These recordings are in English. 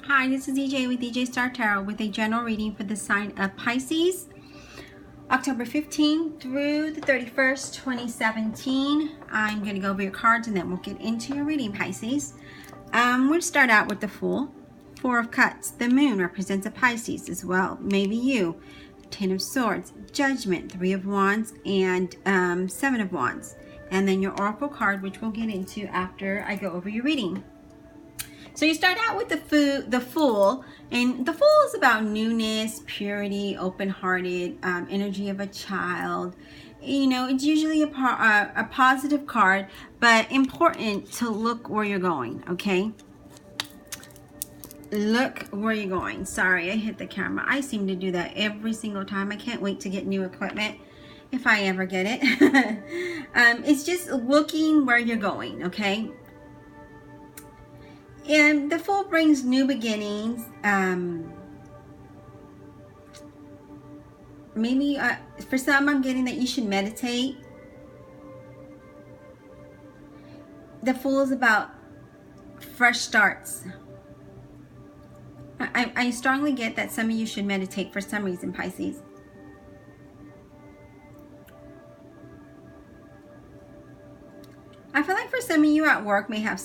Hi, this is DJ with DJ Star Tarot with a general reading for the sign of Pisces, October 15th through the 31st, 2017. I'm going to go over your cards and then we'll get into your reading, Pisces. We'll start out with the Fool, Four of Cups. The Moon represents a Pisces as well, maybe you. Ten of Swords, Judgment, Three of Wands, and Seven of Wands. And then your Oracle card, which we'll get into after I go over your reading. So you start out with the Fool, and the Fool is about newness, purity, open-hearted, energy of a child. You know, it's usually a positive card, but important to look where you're going, okay? Look where you're going. Sorry, I hit the camera. I seem to do that every single time. I can't wait to get new equipment, if I ever get it. It's just looking where you're going, okay? And the Fool brings new beginnings. Maybe for some, I'm getting that you should meditate. The Fool is about fresh starts. I strongly get that some of you should meditate for some reason, Pisces. I feel like for some of you at work may have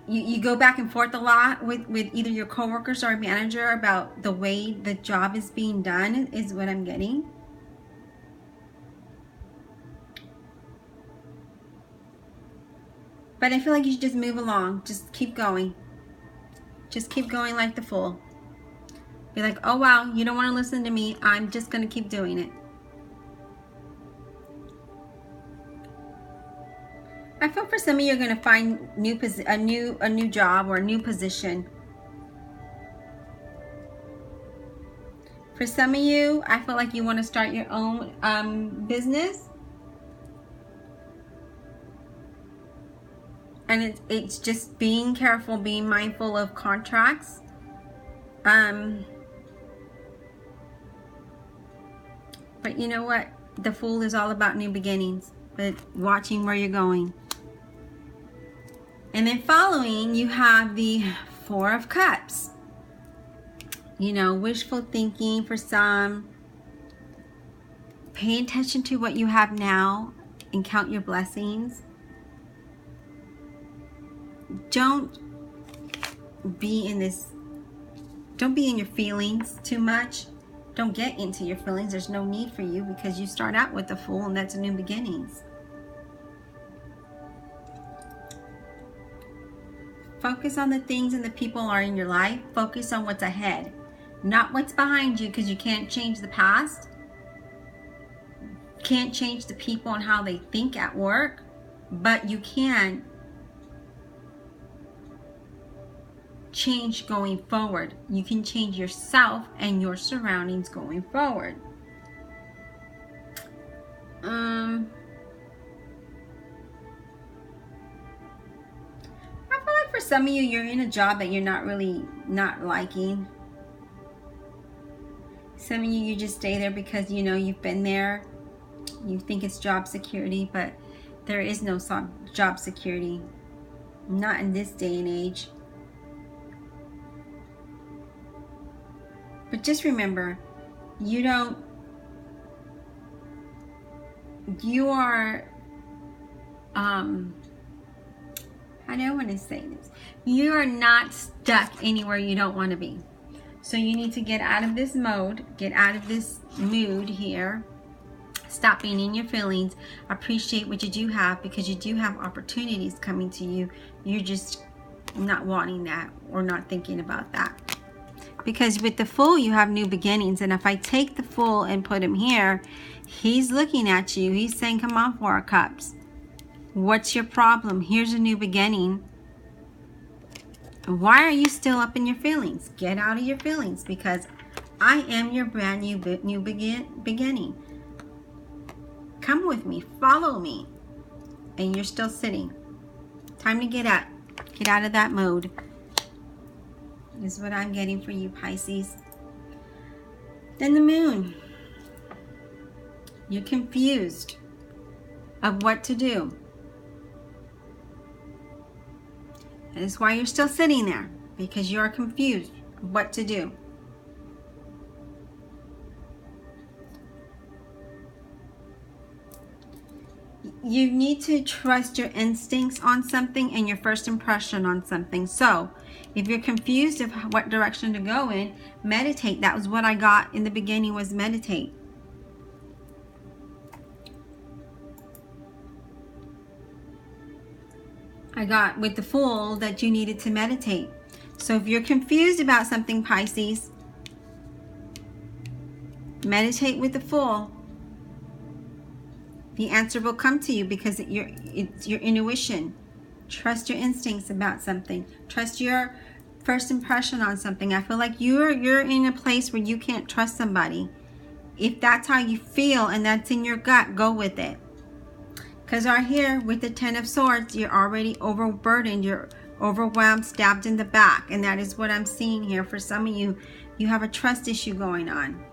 you go back and forth a lot with either your coworkers or manager about the way the job is being done, is what I'm getting. But I feel like you should just move along. Just keep going. Just keep going like the Fool. Be like, oh wow, you don't want to listen to me. I'm just going to keep doing it. I feel for some of you are going to find a new job or a new position. For some of you, I feel like you want to start your own business. And it's just being careful, being mindful of contracts. But you know what? The Fool is all about new beginnings, but watching where you're going. And then following, you have the Four of Cups. You know, wishful thinking for some. Pay attention to what you have now and count your blessings. Don't be in your feelings too much. Don't get into your feelings. There's no need for you because you start out with the Fool and that's new beginnings. Focus on the things and the people are in your life. Focus on what's ahead, not what's behind you, because you can't change the past. Can't change the people and how they think at work, but you can change going forward. You can change yourself and your surroundings going forward. For some of you, you're in a job that you're not liking. Some of you just stay there because you know you've been there. You think it's job security, but there is no job security. Not in this day and age. But just remember, you are how do I want to say this? You are not stuck anywhere you don't want to be. So you need to get out of this mode, get out of this mood here. Stop being in your feelings. Appreciate what you do have, because you do have opportunities coming to you. You're just not wanting that or not thinking about that. Because with the Fool, you have new beginnings. And if I take the Fool and put him here, he's looking at you. He's saying, come on, Four of Cups. What's your problem? Here's a new beginning. Why are you still up in your feelings? Get out of your feelings, because I am your brand new beginning. Come with me. Follow me. And you're still sitting. Time to get out of that mode. Is what I'm getting for you, Pisces. Then the Moon. You're confused of what to do. That is why you're still sitting there. because you're confused what to do. You need to trust your instincts on something and your first impression on something. So if you're confused of what direction to go in, meditate. That was what I got in the beginning, was meditate. I got with the Fool that you needed to meditate. So if you're confused about something, Pisces, meditate with the Fool. The answer will come to you because it's your intuition. Trust your instincts about something. Trust your first impression on something. I feel like you're in a place where you can't trust somebody. If that's how you feel and that's in your gut, go with it. Because right here with the Ten of Swords, you're already overburdened. You're overwhelmed, stabbed in the back. And that is what I'm seeing here. For some of you, you have a trust issue going on.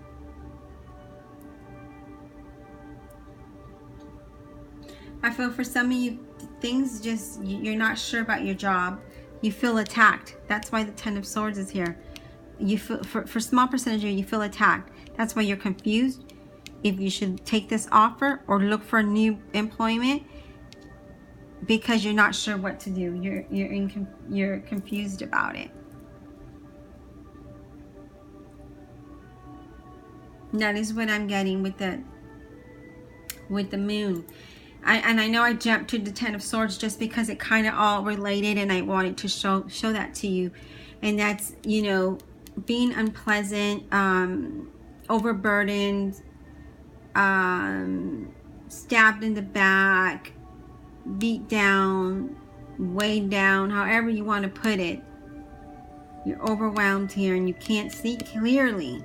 I feel for some of you, things just, you're not sure about your job. You feel attacked. That's why the Ten of Swords is here. You feel, for small percentage of you, you feel attacked. That's why you're confused if you should take this offer or look for new employment, because you're not sure what to do. You're confused about it. And that is what I'm getting with the Moon. And I know I jumped to the Ten of Swords just because it kind of all related, and I wanted to show that to you. And that's, you know, being unpleasant, overburdened, stabbed in the back, beat down, weighed down, however you want to put it. You're overwhelmed here and you can't see clearly.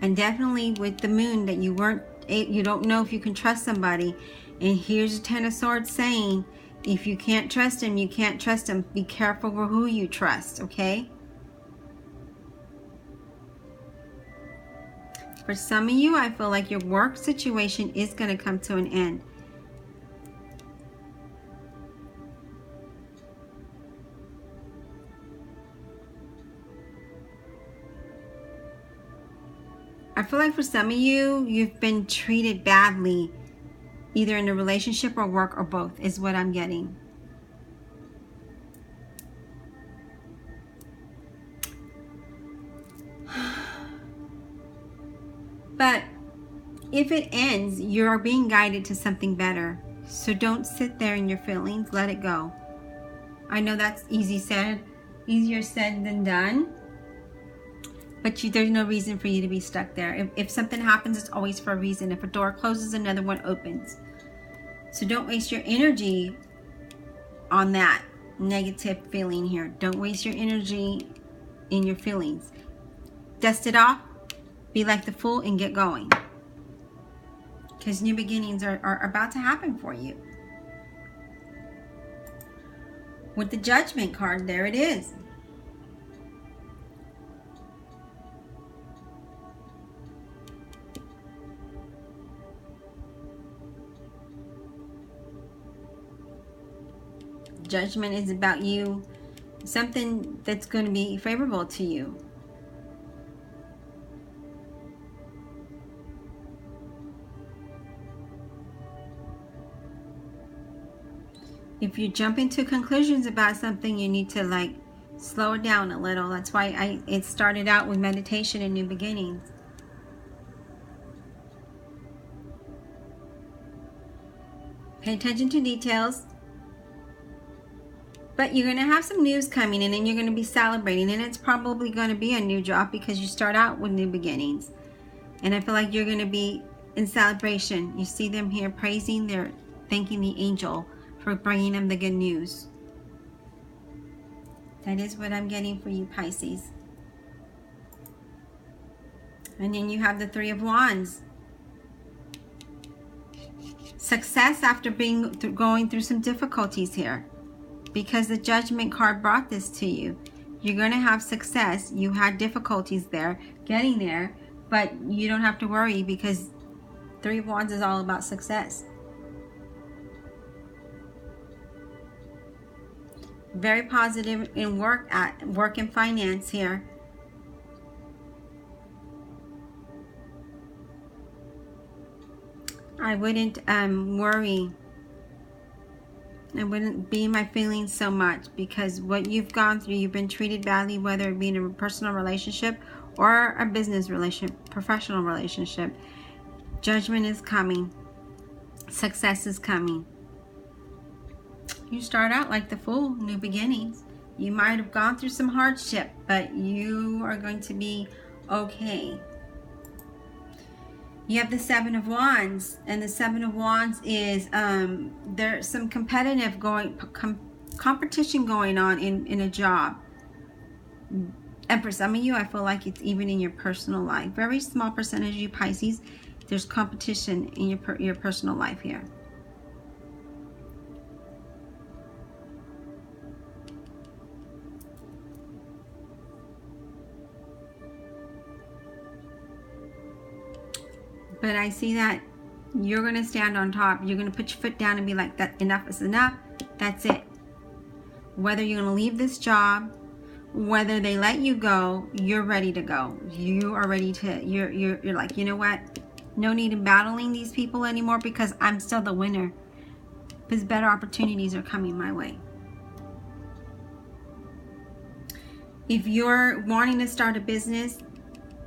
And definitely with the Moon, that you don't know if you can trust somebody. And here's the Ten of Swords saying, if you can't trust him, you can't trust him. Be careful with who you trust, okay? For some of you, I feel like your work situation is going to come to an end. I feel like for some of you, you've been treated badly, either in a relationship or work or both, is what I'm getting. But if it ends, you're being guided to something better. So don't sit there in your feelings. Let it go. I know that's easier said than done. But there's no reason for you to be stuck there. If something happens, it's always for a reason. If a door closes, another one opens. So don't waste your energy on that negative feeling here. Don't waste your energy in your feelings. Dust it off. Be like the Fool and get going. Because new beginnings are about to happen for you. With the Judgment card, there it is. Judgment is about you, something that's going to be favorable to you. If you jump into conclusions about something, you need to like slow it down a little. That's why it started out with meditation and new beginnings. Pay attention to details. But you're going to have some news coming in and you're going to be celebrating. And it's probably going to be a new job because you start out with new beginnings. And I feel like you're going to be in celebration. You see them here praising, they're thanking the angel for bringing them the good news. That is what I'm getting for you, Pisces. And then you have the Three of Wands. Success after going through some difficulties here. Because the Judgment card brought this to you. You're going to have success. You had difficulties there, getting there, but you don't have to worry because Three of Wands is all about success. Very positive in work and finance here. I wouldn't worry. I wouldn't be in my feelings so much, because what you've gone through, you've been treated badly, whether it be in a personal relationship or a business relationship, professional relationship. Judgment is coming. Success is coming. You start out like the Fool, new beginnings. You might have gone through some hardship, but you are going to be okay. You have the Seven of Wands, and the Seven of Wands is there's some competitive competition going on in a job. And for some of you, I feel like it's even in your personal life. Very small percentage of you Pisces, there's competition in your personal life here. But I see that you're going to stand on top. You're going to put your foot down and be like, that enough is enough. That's it. Whether you're going to leave this job, whether they let you go, you're ready to go. You are ready to, you're like, you know what? No need in battling these people anymore, because I'm still the winner. Because better opportunities are coming my way. If you're wanting to start a business,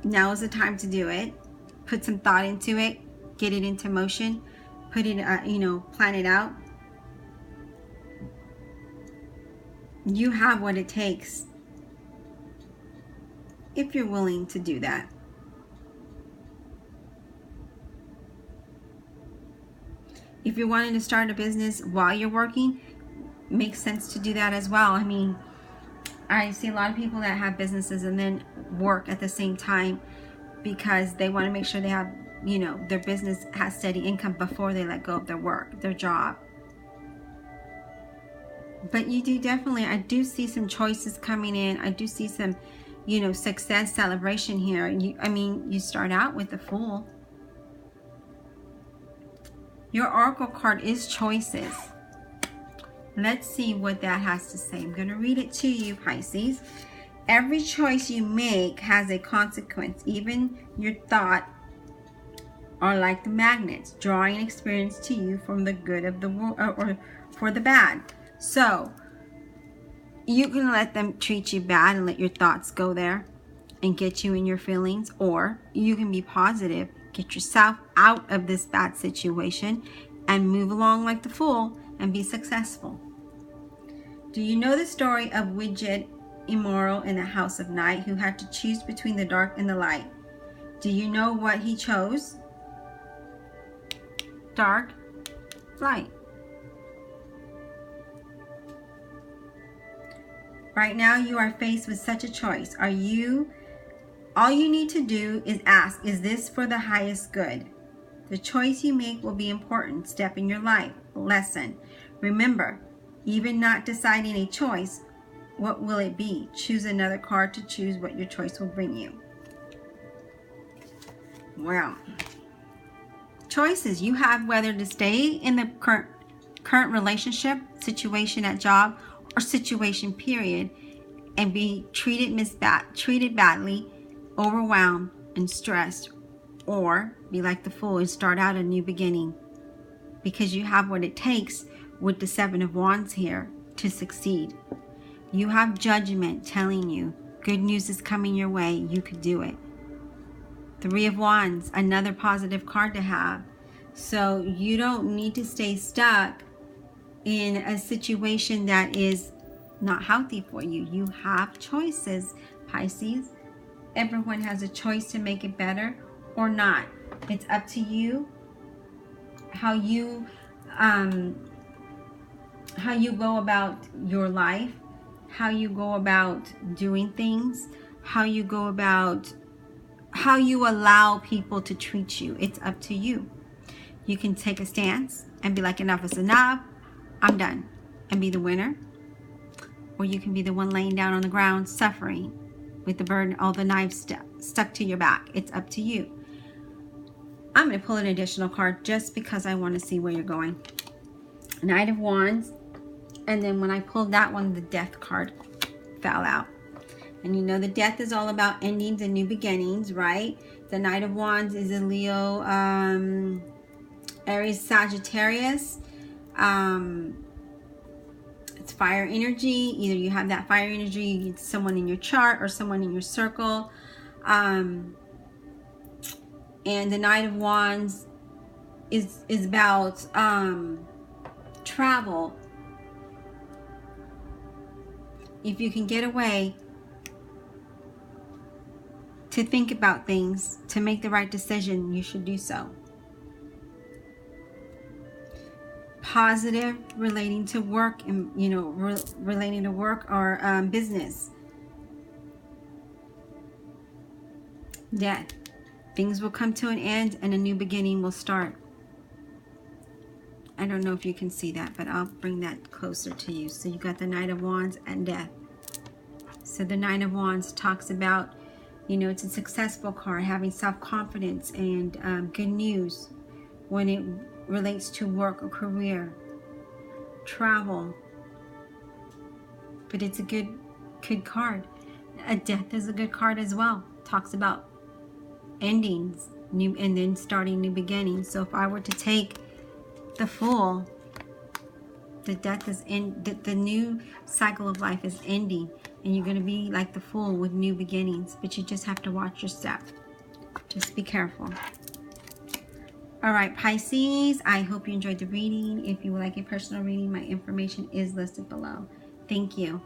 now is the time to do it. Put some thought into it, get it into motion, put it, plan it out. You have what it takes if you're willing to do that. If you're wanting to start a business while you're working, makes sense to do that as well. I mean, I see a lot of people that have businesses and then work at the same time, because they want to make sure they have, their business has steady income before they let go of their work, their job. But you do definitely, I do see some choices coming in. I do see some, success, celebration here. You start out with the Fool. Your Oracle card is choices. Let's see what that has to say. I'm going to read it to you, Pisces. Every choice you make has a consequence. Even your thought are like the magnets, drawing experience to you from the good of the world or for the bad. So you can let them treat you bad and let your thoughts go there and get you in your feelings, or you can be positive, get yourself out of this bad situation and move along like the Fool and be successful. Do you know the story of Widget Immoral in the House of Night, who had to choose between the dark and the light? Do you know what he chose? Dark, light. Right now you are faced with such a choice. All you need to do is ask, is this for the highest good? The choice you make will be an important step in your life. Lesson. Remember, even not deciding a choice, what will it be? Choose another card to choose what your choice will bring you. Well, choices. You have whether to stay in the current relationship, situation at job, or situation period, and be treated badly, overwhelmed, and stressed, or be like the Fool and start out a new beginning, because you have what it takes with the Seven of Wands here to succeed. You have judgment telling you good news is coming your way. You could do it. Three of Wands, another positive card to have. So you don't need to stay stuck in a situation that is not healthy for you. You have choices, Pisces. Everyone has a choice to make it better or not. It's up to you how you go about your life, how you go about doing things, how you allow people to treat you. It's up to you. You can take a stance and be like, enough is enough, I'm done, and be the winner. Or you can be the one laying down on the ground suffering with the burden, all the knives stuck to your back. It's up to you. I'm going to pull an additional card just because I want to see where you're going. Knight of Wands, And then when I pulled that one, the Death card fell out. And you know the Death is all about endings and new beginnings, right? The Knight of Wands is a Leo, Aries, Sagittarius. It's fire energy. Either you have that fire energy, it's someone in your chart or someone in your circle. And the Knight of Wands is about travel. If you can get away to think about things, to make the right decision, you should do so. Positive relating to work, and you know, relating to work or business. Death. Things will come to an end and a new beginning will start. I don't know if you can see that, but I'll bring that closer to you. So you got the Knight of Wands and Death. So the Knight of Wands talks about, you know, it's a successful card, having self-confidence and good news when it relates to work or career, travel. But it's a good card. A Death is a good card as well. Talks about endings, new, and then starting new beginnings. So if I were to take the Fool, the Death is in the new cycle of life is ending, and you're going to be like the Fool with new beginnings, but you just have to watch your step. Just be careful. All right, Pisces, I hope you enjoyed the reading. If you would like a personal reading, my information is listed below. Thank you.